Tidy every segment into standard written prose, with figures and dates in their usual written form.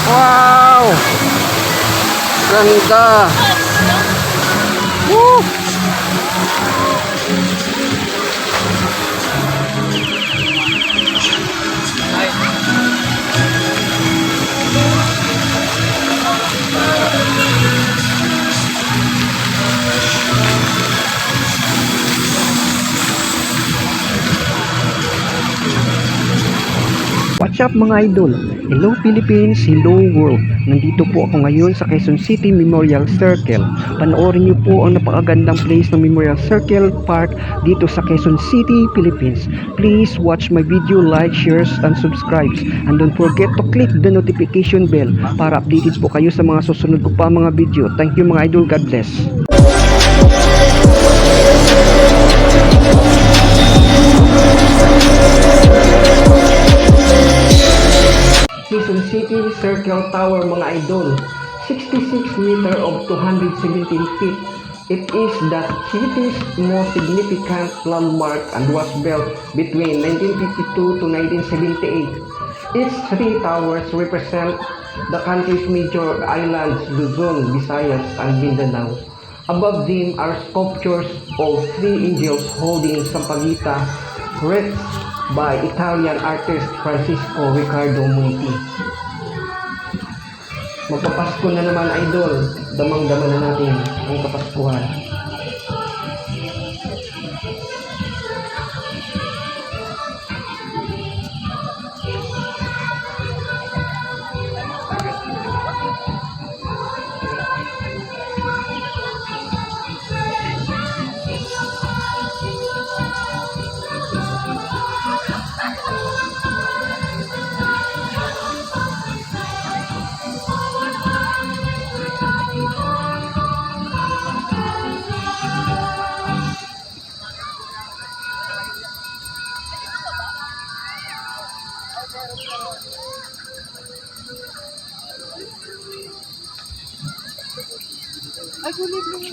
Wow! Ganda! Woo! What's up mga idol? Hello Philippines, hello world. Nandito po ako ngayon sa Quezon City Memorial Circle. Panoorin niyo po ang napakagandang place ng Memorial Circle Park dito sa Quezon City, Philippines. Please watch my video, like, share, and subscribe. And don't forget to click the notification bell para updated po kayo sa mga susunod ko pa mga video. Thank you mga idol, God bless. Quezon City Circle Tower mga idol, 66 meter of 217 feet. It is the city's most significant landmark and was built between 1952 to 1978. Its three towers represent the country's major islands, Luzon, Visayas, and Mindanao. Above them are sculptures of three angels holding sampaguita, wrought by Italian artist Francisco Ricardo Muti. Magpapasko na naman idol, damang-dama na natin ang Kapaskuhan. Ay, kulit lang.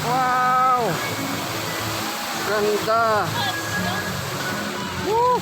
Wow! Ganda! Woo!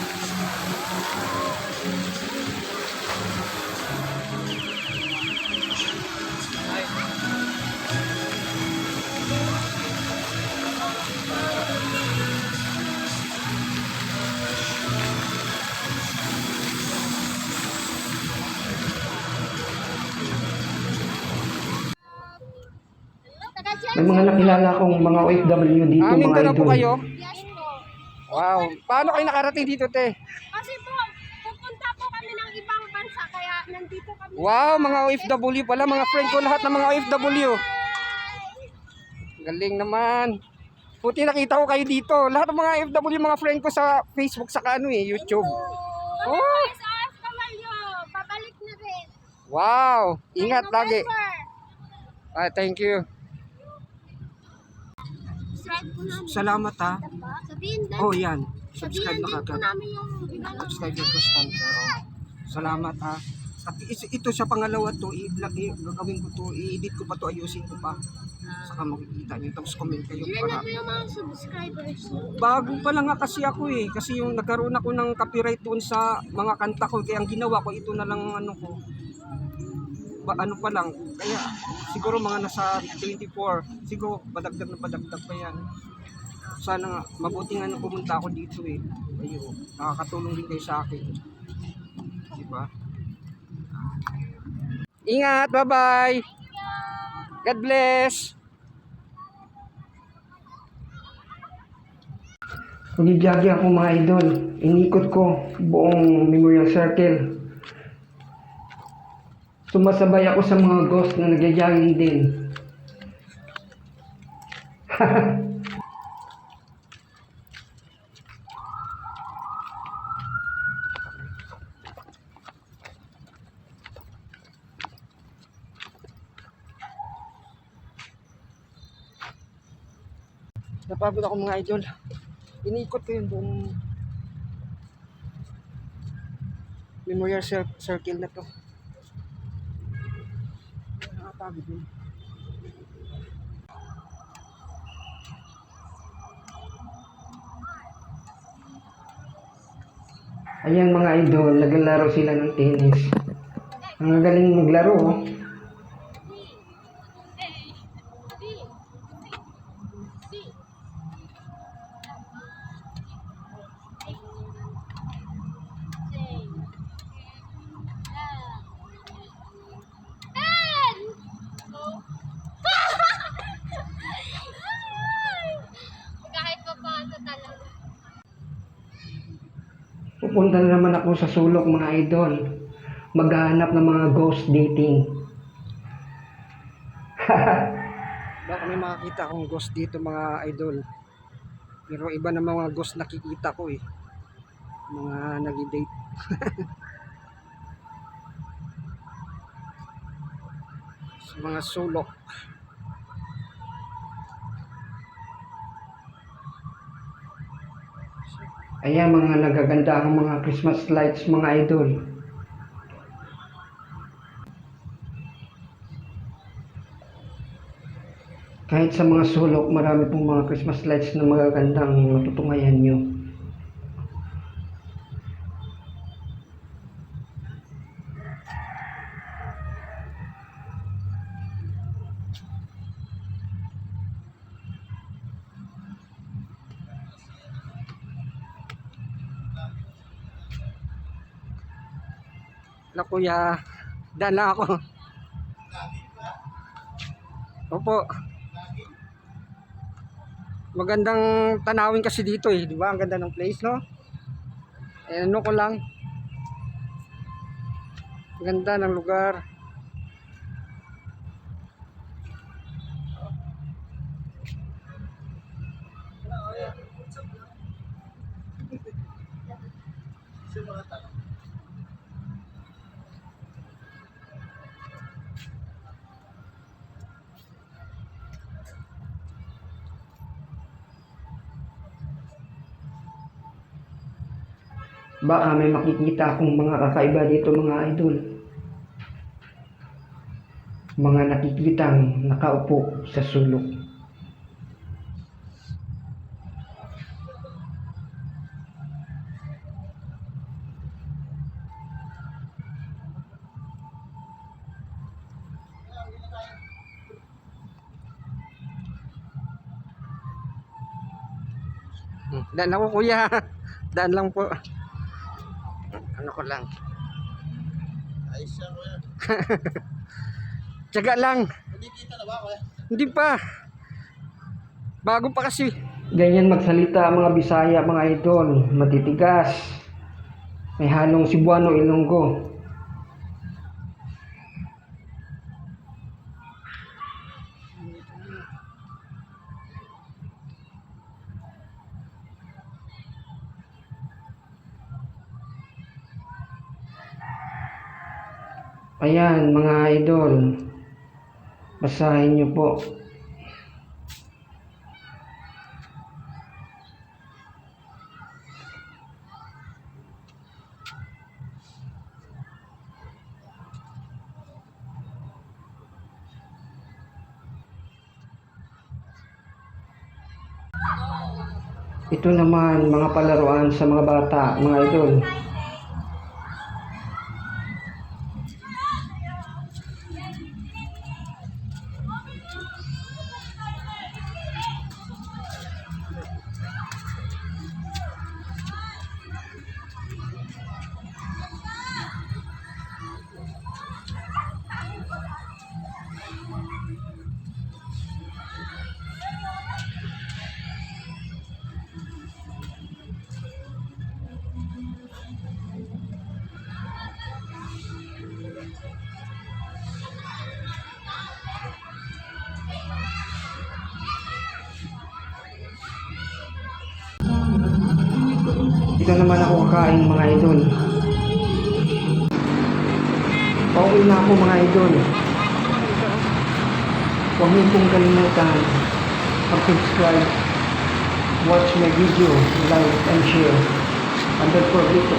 May mga nakilala akong mga OFW dito, mga Mindanao po idol. kayo? Yes po. Wow. Paano kayo nakarating dito, te? Kasi po, pupunta po kami ng ibang bansa, kaya nandito kami. Wow, mga OFW pala. Mga friend ko lahat ng mga OFW. Galing naman. Puti nakita ko kayo dito. Lahat ng mga OFW, mga friend ko sa Facebook, sa YouTube. Kami Oh. po sa Kamalyo, babalik na rin. Wow. Ingat lagi. November. Thank you. Subscribe po namin. Salamat ha. Sabihin din. Oh, yan. Sabihin Subscribe na din po kagad. namin yung ibang Subscribe yung Constanza. Oh. Salamat ha. At ito sa pangalawa to, gagawin ko to, i-edit ko pa to, ayusin ko pa. Saka makikita nyo, tapos comment kayo Ilan na para. po yung mga subscribers? Bago pa lang nga kasi ako eh. Kasi yung nagkaroon ako ng copyright doon sa mga kanta ko. Kaya ang ginawa ko, ito na lang ano ko. Ano pa lang. Kaya siguro mga nasa 24. Siguro padagdag na padagdag pa yan. Sana nga, mabuti nga nung pumunta ako dito eh. Ayun, nakakatulong din kayo sa akin. Diba? Ingat, bye-bye! God bless! Nagbibiyahe ako, mga idol. Inikot ko buong Memorial Circle. Sumasabay ako sa mga ghost na nagyayagin din. Napagod ako mga idol. Inikot ko yung buong Memorial Circle na to. Nakapagod yun. Ayan mga idol, naglalaro sila ng tennis. Ang galing maglaro, oh. Kahit pa paano talaga. Pupunta na naman ako sa sulok, mga idol. Maghahanap ng mga ghost dating. Baka may makakita akong ghost dito mga idol. Pero iba na mga ghost nakikita ko eh. Mga nag-date. Sa mga sulok. Ayan mga nagaganda ang mga Christmas lights, mga idol. Kahit sa mga sulok, marami pong mga Christmas lights na magagandang matutungayan nyo. Na kuya, dala ako. Opo. Magandang tanawin kasi dito eh, di ba? Ang ganda ng place, no? Eh, ano ko lang. Ganda ng lugar. Baka may makikita akong mga kakaiba dito mga idol. Mga nakikitang nakaupo sa sulok. Daan ako kuya. Daan lang po. Ano ko lang. Ayos siya, kuya. Tiyaga lang. Kumikita na ba, kuya? Hindi pa. Bago pa kasi. Ganyan magsalita ang mga Bisaya mga idol. Matitigas. May halong Cebuano, Ilonggo. Ayan mga idol. Basahin niyo po. Ito naman mga palaruan sa mga bata, mga idol. Ito naman ako kakain mga idol. Pauwi na ako mga idol. Huwag niyo pong kalimutan mag-subscribe, watch my video, like and share. And don't forget to